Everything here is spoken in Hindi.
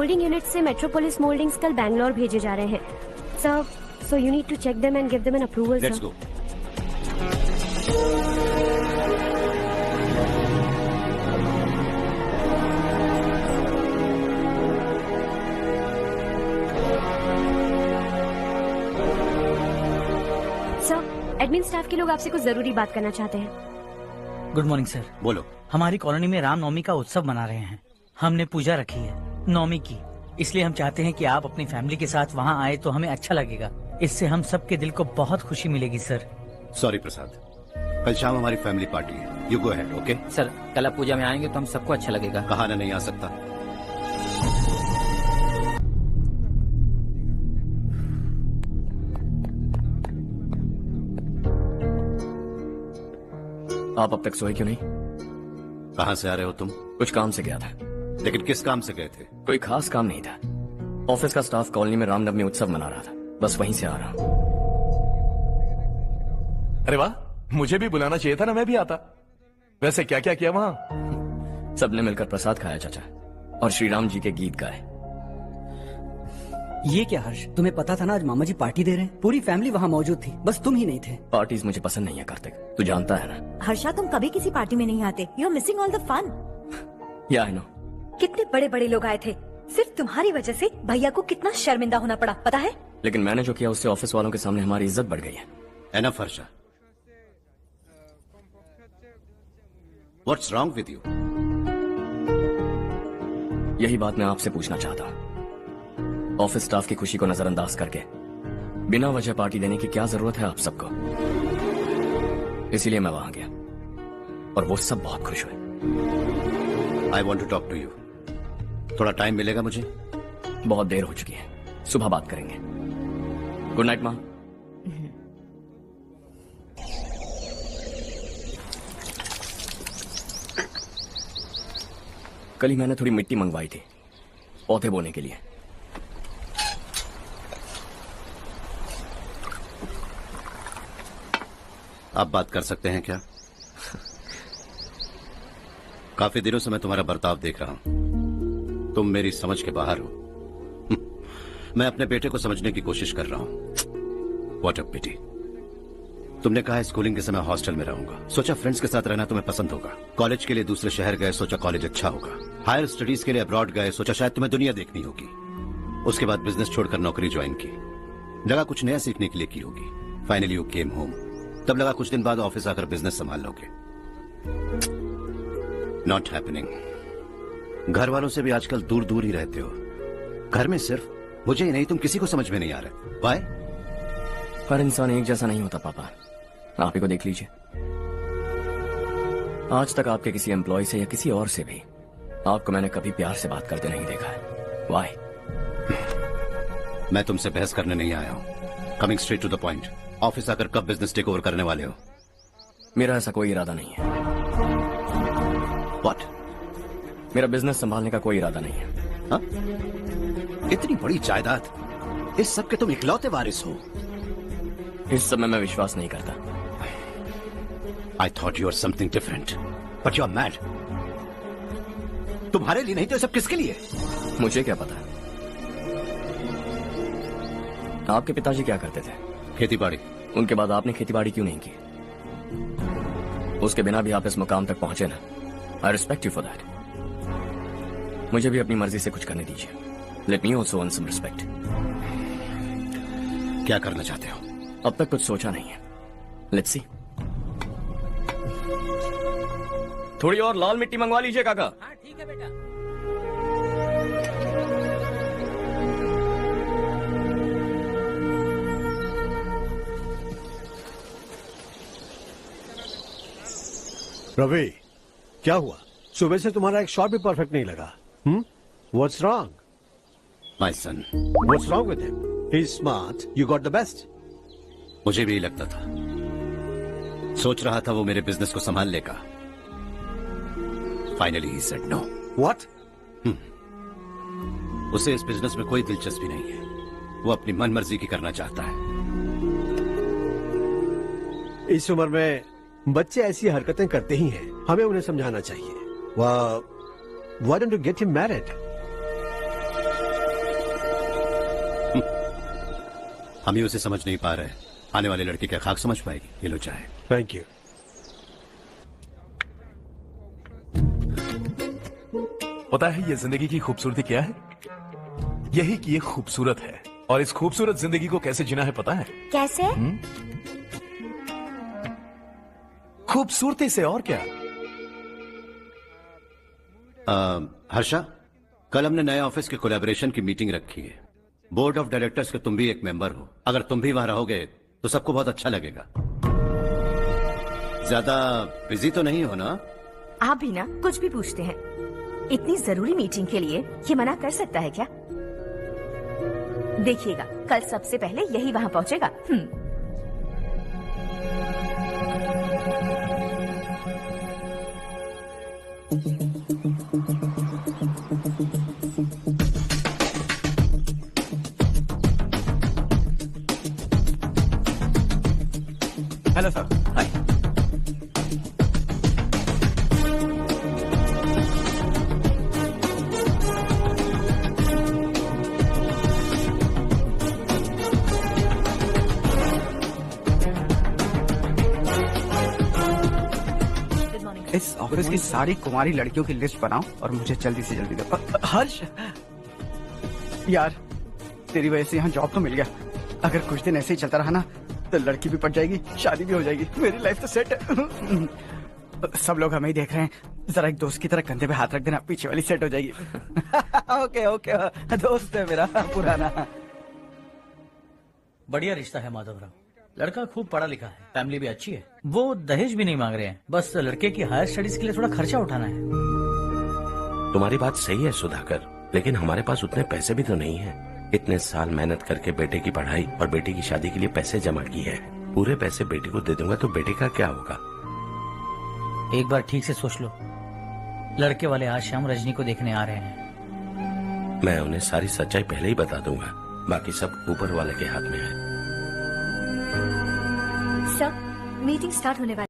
मोल्डिंग यूनिट से मेट्रोपोलिस मोल्डिंग्स कल बैंगलोर भेजे जा रहे हैं sir, so you need to check them and give them an approval. Let's go. Sir, admin staff के लोग आपसे कुछ जरूरी बात करना चाहते हैं। Good morning sir. बोलो। हमारी कॉलोनी में रामनवमी का उत्सव मना रहे हैं। हमने पूजा रखी है नवमी की, इसलिए हम चाहते हैं कि आप अपनी फैमिली के साथ वहाँ आए तो हमें अच्छा लगेगा। इससे हम सबके दिल को बहुत खुशी मिलेगी सर। सॉरी प्रसाद, कल शाम हमारी फैमिली पार्टी है। You go ahead, okay? Sir, कल आप पूजा में आएंगे तो हम सबको अच्छा लगेगा। कहा ना नहीं आ सकता। आप अब तक सोए क्यों नहीं? कहाँ से आ रहे हो तुम? कुछ काम से गया था। लेकिन किस काम से गए थे? कोई खास काम नहीं था। ऑफिस का स्टाफ कॉलोनी में रामनवमी उत्सव मना रहा था, बस वहीं से आ रहा हूँ। अरे वाह, मुझे भी बुलाना चाहिए था ना, मैं भी आता। वैसे क्या क्या किया वहाँ? सबने मिलकर प्रसाद खाया चाचा, और श्री राम जी के गीत गाए। ये क्या हर्ष, तुम्हें पता था ना आज मामा जी पार्टी दे रहे हैं? पूरी फैमिली वहाँ मौजूद थी, बस तुम ही नहीं थे। पार्टीज मुझे पसंद नहीं है कार्तिक, तू जानता है ना। हर्षा, तुम कभी किसी पार्टी में नहीं आते। You are missing all the fun. Yeah I no. कितने बड़े बड़े लोग आए थे, सिर्फ तुम्हारी वजह से भैया को कितना शर्मिंदा होना पड़ा, पता है? लेकिन मैंने जो किया उससे ऑफिस वालों के सामने हमारी इज्जत बढ़ गई है। Enough Harsha, what's wrong with you? यही बात मैं आपसे पूछना चाहता हूँ। ऑफिस स्टाफ की खुशी को नजरअंदाज करके बिना वजह पार्टी देने की क्या जरूरत है आप सबको? इसीलिए मैं वहां गया और वो सब बहुत खुश हुए। I want to talk to you. थोड़ा टाइम मिलेगा मुझे? बहुत देर हो चुकी है, सुबह बात करेंगे। गुड नाइट माँ। कल ही मैंने थोड़ी मिट्टी मंगवाई थी पौधे बोने के लिए। आप बात कर सकते हैं क्या? काफी दिनों से मैं तुम्हारा बर्ताव देख रहा हूं। तुम मेरी समझ के बाहर हो। मैं अपने बेटे को समझने की कोशिश कर रहा हूं। व्हाट अ पिटी। तुमने कहा स्कूलिंग के समय हॉस्टल में रहूंगा, सोचा फ्रेंड्स के साथ रहना तुम्हें पसंद होगा। कॉलेज के लिए दूसरे शहर गए, सोचा कॉलेज अच्छा होगा। हायर स्टडीज के लिए अब्रॉड गए, सोचा शायद तुम्हें दुनिया देखनी होगी। उसके बाद बिजनेस छोड़कर नौकरी ज्वाइन की, लगा कुछ नया सीखने के लिए की होगी। फाइनली यू केम होम, तब लगा कुछ दिन बाद ऑफिस आकर बिजनेस संभाल लोगे। Not happening. घर वालों से भी आजकल दूर दूर ही रहते हो। घर में सिर्फ मुझे ही नहीं, तुम किसी को समझ में नहीं आ रहे। व्हाई? हर इंसान एक जैसा नहीं होता पापा, आप ही को देख लीजिए। आज तक आपके किसी एम्प्लॉय से या किसी और से भी आपको मैंने कभी प्यार से बात करते नहीं देखा है। व्हाई? मैं तुमसे बहस करने नहीं आया हूं। Coming straight to the point. Office आकर कब बिजनेस टेक ओवर करने वाले हो? मेरा ऐसा कोई इरादा नहीं है। व्हाट? मेरा बिजनेस संभालने का कोई इरादा नहीं है। हाँ? इतनी बड़ी जायदाद, इस सब के तुम इकलौते वारिस हो। इस सब में मैं विश्वास नहीं करता। I thought you were something different, but you're mad. तुम्हारे लिए नहीं तो सब किसके लिए? मुझे क्या पता। आपके पिताजी क्या करते थे? खेतीबाड़ी। उनके बाद आपने खेतीबाड़ी क्यों नहीं की? उसके बिना भी आप इस मुकाम तक पहुंचे ना। I respect you for that. मुझे भी अपनी मर्जी से कुछ करने दीजिए। Let me also earn some respect. क्या करना चाहते हो? अब तक कुछ सोचा नहीं है। Let's see. थोड़ी और लाल मिट्टी मंगवा लीजिए काका। हाँ ठीक है बेटा। रवि, क्या हुआ? सुबह से तुम्हारा एक शॉट भी परफेक्ट नहीं लगा। What's wrong? My son. What's wrong with him? He's smart. You got the best. मुझे भी लगता था, सोच रहा था वो मेरे बिजनेस को संभाल लेगा। Finally he said no. What? उसे इस बिजनेस में कोई दिलचस्पी नहीं है। वो अपनी मनमर्जी की करना चाहता है। इस उम्र में बच्चे ऐसी हरकतें करते ही हैं। हमें उन्हें समझाना चाहिए। Why don't you get him married? हम ही उसे समझ नहीं पा रहे। आने वाली लड़की क्या खाक समझ पाएगी? ये लो चाहे। Thank you. पता है ये जिंदगी की खूबसूरती क्या है? यही कि ये खूबसूरत है, और इस खूबसूरत जिंदगी को कैसे जीना है पता है? कैसे? खूबसूरती से, और क्या। हर्षा, कल हमने नए ऑफिस के कोलैबोरेशन की मीटिंग रखी है। बोर्ड ऑफ डायरेक्टर्स के तुम भी एक मेंबर हो। अगर तुम भी वहां रहोगे तो सबको बहुत अच्छा लगेगा। ज्यादा बिजी तो नहीं हो ना? आप भी ना कुछ भी पूछते हैं। इतनी जरूरी मीटिंग के लिए ये मना कर सकता है क्या? देखिएगा, कल सबसे पहले यही वहाँ पहुँचेगा। Hello sir. हाय। इस ऑफिस की सारी कुमारी लड़कियों की लिस्ट बनाओ और मुझे जल्दी से जल्दी दो। हर्ष यार, तेरी वजह से यहाँ जॉब तो मिल गया। अगर कुछ दिन ऐसे ही चलता रहा ना तो लड़की भी पट जाएगी, शादी भी हो जाएगी, मेरी लाइफ तो सेट है। सब लोग हमें ही देख रहे हैं, जरा एक दोस्त की तरह कंधे पे हाथ रख देना, पीछे वाली सेट हो जाएगी। ओके ओके, दोस्त है मेरा पुराना। बढ़िया रिश्ता है माधवराव। लड़का खूब पढ़ा लिखा है, फैमिली भी अच्छी है। वो दहेज भी नहीं मांग रहे हैं, बस लड़के की हायर स्टडीज के लिए थोड़ा खर्चा उठाना है। तुम्हारी बात सही है सुधाकर, लेकिन हमारे पास उतने पैसे भी तो नहीं है। इतने साल मेहनत करके बेटे की पढ़ाई और बेटे की शादी के लिए पैसे जमा किए हैं। पूरे पैसे बेटे को दे दूंगा तो बेटे का क्या होगा? एक बार ठीक से सोच लो। लड़के वाले आज शाम रजनी को देखने आ रहे हैं। मैं उन्हें सारी सच्चाई पहले ही बता दूंगा, बाकी सब ऊपर वाले के हाथ में है। सर, मीटिंग स्टार्ट होने वाली